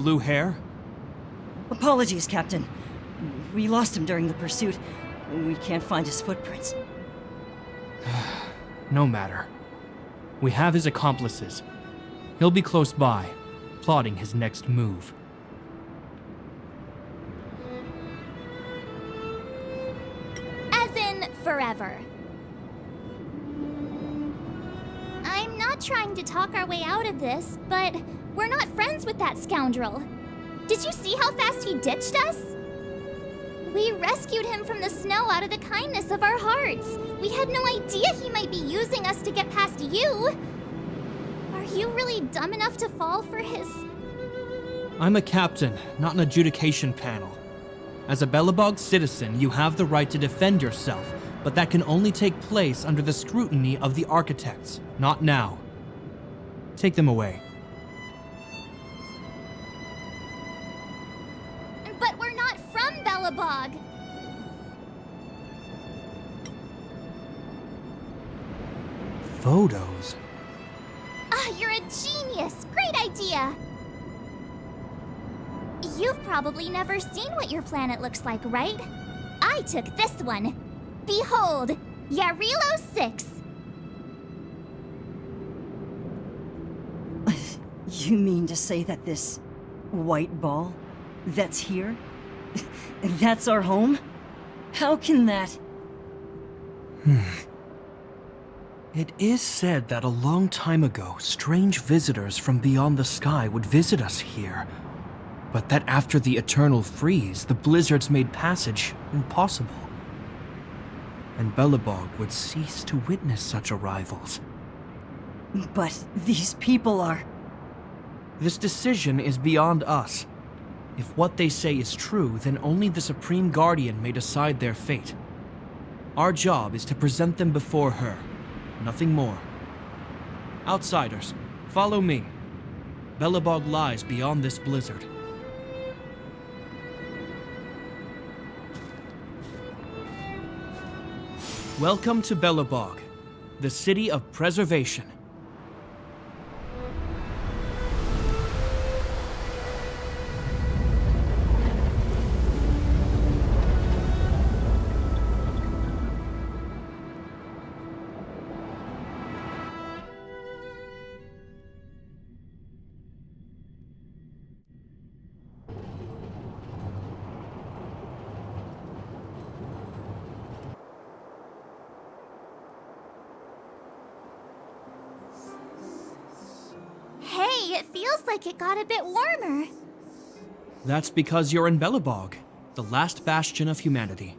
Blue hair? Apologies, Captain. We lost him during the pursuit. We can't find his footprints. No matter. We have his accomplices. He'll be close by, plotting his next move. As in, forever. I'm not trying to talk our way out of this, but we're not friends with that scoundrel. Did you see how fast he ditched us? We rescued him from the snow out of the kindness of our hearts. We had no idea he might be using us to get past you. Are you really dumb enough to fall for his... I'm a captain, not an adjudication panel. As a Belobog citizen, you have the right to defend yourself, but that can only take place under the scrutiny of the architects, not now. Take them away. But we're not from Belobog. Photos? Ah, you're a genius! Great idea! You've probably never seen what your planet looks like, right? I took this one. Behold, Jarillo-VI. You mean to say that this white ball that's here, that's our home? How can that... It is said that a long time ago, strange visitors from beyond the sky would visit us here. But that after the eternal freeze, the blizzards made passage impossible. And Belobog would cease to witness such arrivals. But these people are... This decision is beyond us. If what they say is true, then only the Supreme Guardian may decide their fate. Our job is to present them before her. Nothing more. Outsiders, follow me. Belobog lies beyond this blizzard. Welcome to Belobog, the city of preservation. Hey, it feels like it got a bit warmer. That's because you're in Belobog, the last bastion of humanity.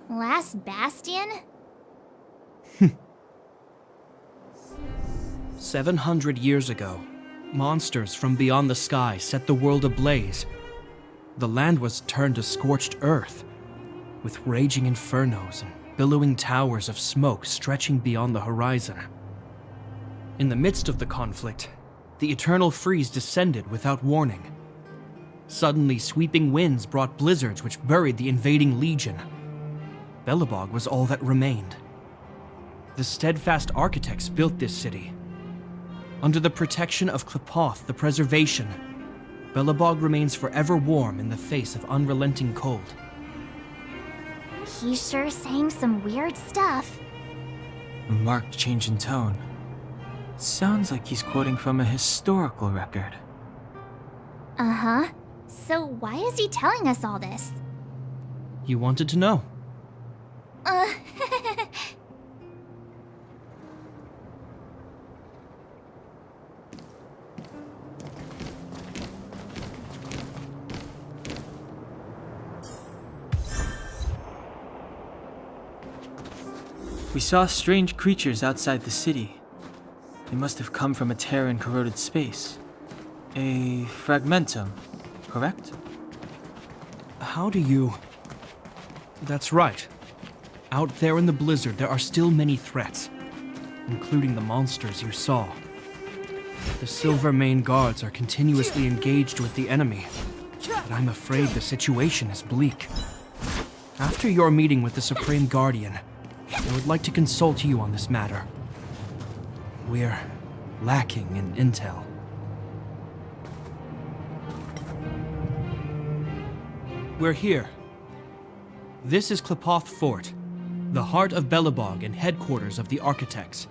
Last bastion? 700 years ago, monsters from beyond the sky set the world ablaze. The land was turned to scorched earth, with raging infernos and billowing towers of smoke stretching beyond the horizon. In the midst of the conflict, the eternal freeze descended without warning. Suddenly, sweeping winds brought blizzards which buried the invading legion. Belobog was all that remained. The steadfast architects built this city. Under the protection of Klepoth, the preservation, Belobog remains forever warm in the face of unrelenting cold. He's sure saying some weird stuff. A marked change in tone. Sounds like he's quoting from a historical record. Uh-huh. So why is he telling us all this? You wanted to know. We saw strange creatures outside the city. They must have come from a tear in corroded space. A fragmentum, correct? How do you... That's right. Out there in the blizzard, there are still many threats, including the monsters you saw. The Silvermane guards are continuously engaged with the enemy, but I'm afraid the situation is bleak. After your meeting with the Supreme Guardian, I would like to consult you on this matter. We're lacking in intel. we're here. This is Klepoth Fort, the heart of Belobog and headquarters of the Architects.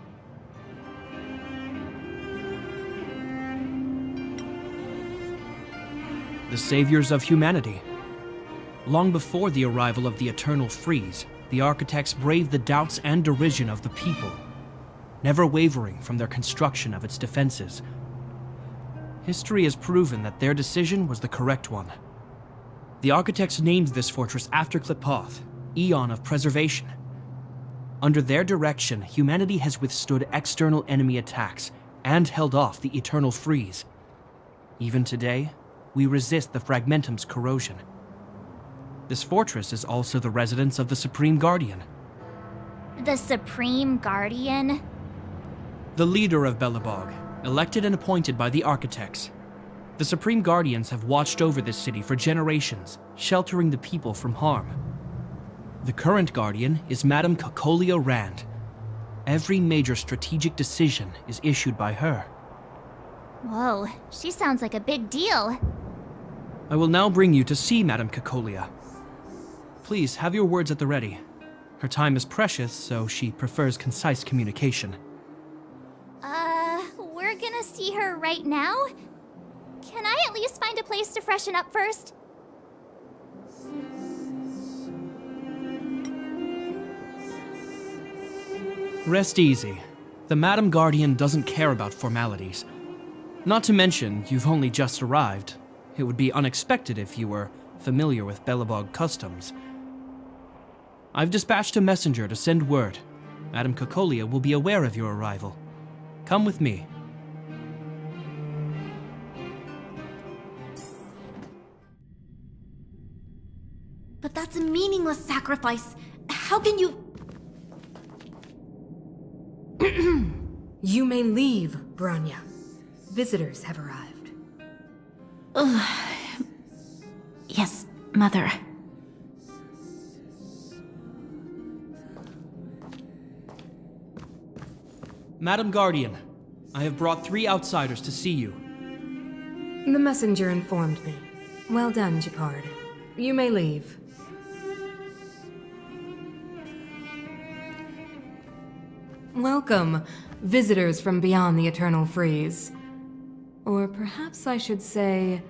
The saviors of humanity. Long before the arrival of the Eternal Freeze, the Architects braved the doubts and derision of the people, never wavering from their construction of its defenses. History has proven that their decision was the correct one. The Architects named this fortress after Klepoth, Eon of Preservation. Under their direction, humanity has withstood external enemy attacks and held off the Eternal Freeze. Even today, we resist the Fragmentum's corrosion. This fortress is also the residence of the Supreme Guardian. The Supreme Guardian? The leader of Belobog, elected and appointed by the Architects. The Supreme Guardians have watched over this city for generations, sheltering the people from harm. The current Guardian is Madame Cocolia Rand. Every major strategic decision is issued by her. Whoa, she sounds like a big deal. I will now bring you to see Madame Cocolia. Please have your words at the ready. Her time is precious, so she prefers concise communication. We're gonna see her right now? Can I at least find a place to freshen up first? Rest easy. The Madame Guardian doesn't care about formalities. Not to mention, you've only just arrived. It would be unexpected if you were familiar with Belobog customs. I've dispatched a messenger to send word. Madame Cocolia will be aware of your arrival. Come with me. But that's a meaningless sacrifice. How can you... You may leave, Branya. Visitors have arrived. Yes, Mother. Madame Guardian, I have brought 3 outsiders to see you. The messenger informed me. Well done, Japard. You may leave. Welcome, visitors from beyond the Eternal Freeze. Or perhaps I should say,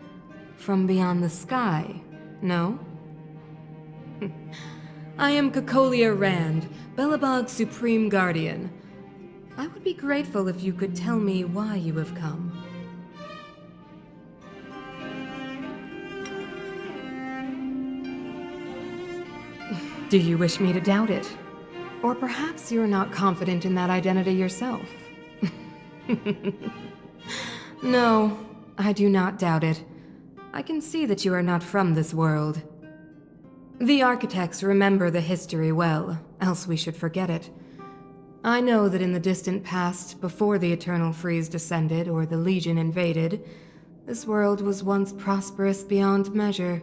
from beyond the sky, no? I am Cocolia Rand, Belobog's Supreme Guardian. I would be grateful if you could tell me why you have come. Do you wish me to doubt it? Or perhaps you're not confident in that identity yourself? No, I do not doubt it. I can see that you are not from this world. The Architects remember the history well, else we should forget it. I know that in the distant past, before the Eternal Freeze descended or the Legion invaded, this world was once prosperous beyond measure.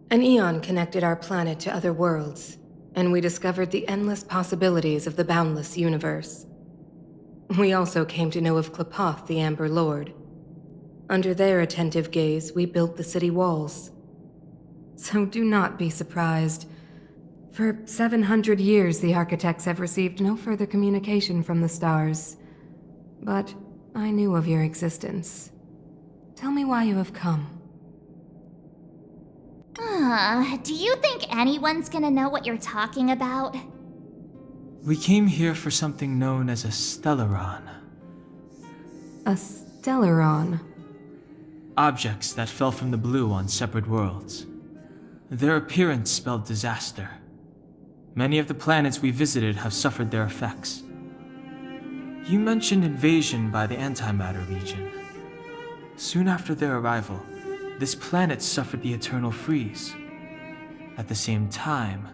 An eon connected our planet to other worlds, and we discovered the endless possibilities of the boundless universe. We also came to know of Klepoth, the Amber Lord. Under their attentive gaze, we built the city walls. So do not be surprised. For 700 years, the Architects have received no further communication from the stars. But I knew of your existence. Tell me why you have come. Do you think anyone's gonna know what you're talking about? We came here for something known as a Stellaron. A Stellaron? Objects that fell from the blue on separate worlds. Their appearance spelled disaster. Many of the planets we visited have suffered their effects. You mentioned invasion by the Antimatter region. Soon after their arrival, this planet suffered the Eternal Freeze. At the same time,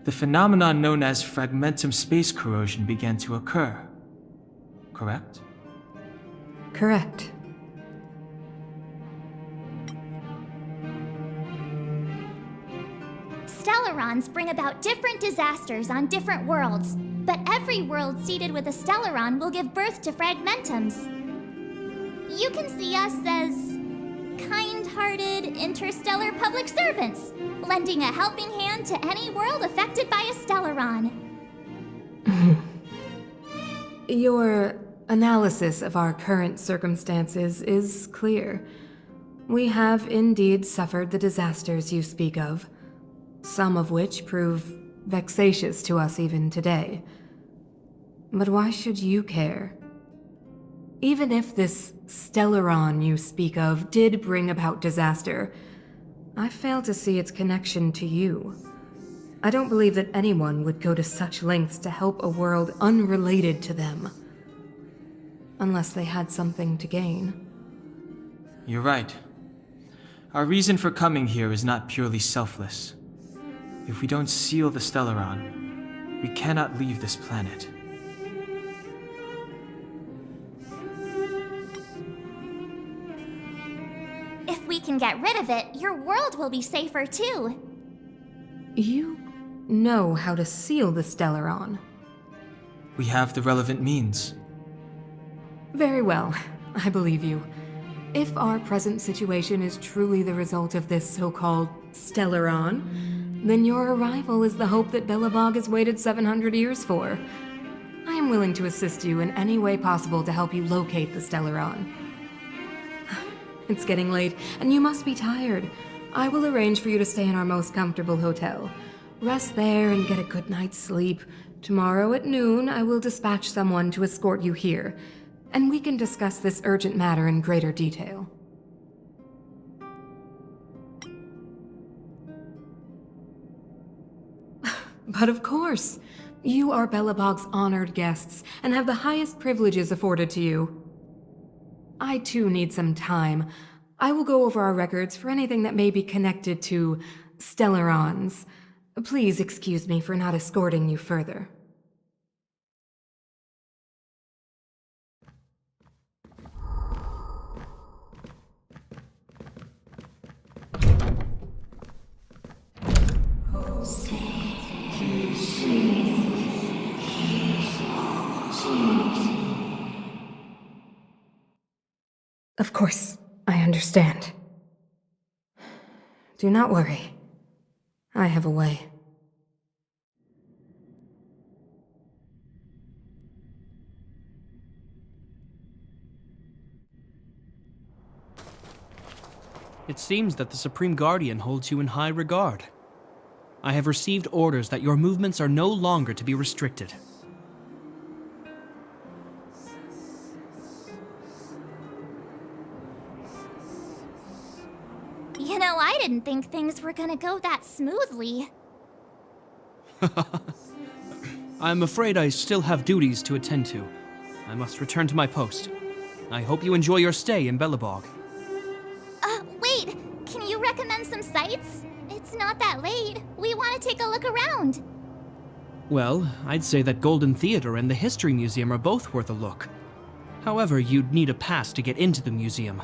the phenomenon known as Fragmentum space corrosion began to occur. Correct? Correct. Stellarons bring about different disasters on different worlds, but every world seeded with a Stellaron will give birth to Fragmentums. You can see us as kind-hearted interstellar public servants, lending a helping hand to any world affected by a Stellaron. Your analysis of our current circumstances is clear. We have indeed suffered the disasters you speak of, some of which prove vexatious to us even today. But why should you care? Even if this Stellaron you speak of did bring about disaster, I fail to see its connection to you. I don't believe that anyone would go to such lengths to help a world unrelated to them. Unless they had something to gain. You're right. Our reason for coming here is not purely selfless. If we don't seal the Stellaron, we cannot leave this planet. If we can get rid of it, your world will be safer too. You know how to seal the Stellaron. We have the relevant means. Very well, I believe you. If our present situation is truly the result of this so-called Stellaron, then your arrival is the hope that Belobog has waited 700 years for. I am willing to assist you in any way possible to help you locate the Stellaron. It's getting late, and you must be tired. I will arrange for you to stay in our most comfortable hotel. Rest there and get a good night's sleep. Tomorrow at noon, I will dispatch someone to escort you here, and we can discuss this urgent matter in greater detail. But of course, you are Belobog's honored guests and have the highest privileges afforded to you. I too need some time. I will go over our records for anything that may be connected to Stellarons. Please excuse me for not escorting you further. Of course, I understand. Do not worry. I have a way. It seems that the Supreme Guardian holds you in high regard. I have received orders that your movements are no longer to be restricted. You know, I didn't think things were gonna go that smoothly. I'm afraid I still have duties to attend to. I must return to my post. I hope you enjoy your stay in Belobog. Wait! Can you recommend some sites? It's not that late. We want to take a look around. Well, I'd say that Golden Theater and the History Museum are both worth a look. However, you'd need a pass to get into the museum.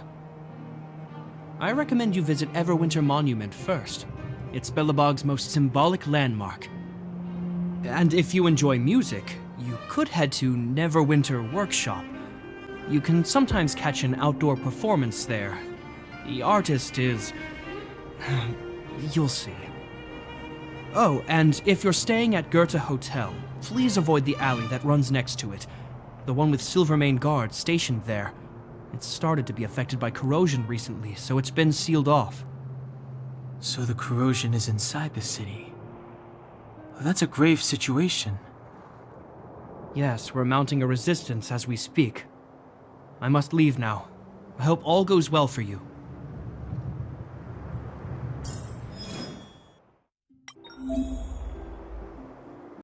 I recommend you visit Everwinter Monument first. It's Belobog's most symbolic landmark. And if you enjoy music, you could head to Neverwinter Workshop. You can sometimes catch an outdoor performance there. The artist is... you'll see. Oh, and if you're staying at Goethe Hotel, please avoid the alley that runs next to it. The one with Silvermane guards stationed there. It's started to be affected by corrosion recently, so it's been sealed off. So the corrosion is inside the city. Well, that's a grave situation. Yes, we're mounting a resistance as we speak. I must leave now. I hope all goes well for you.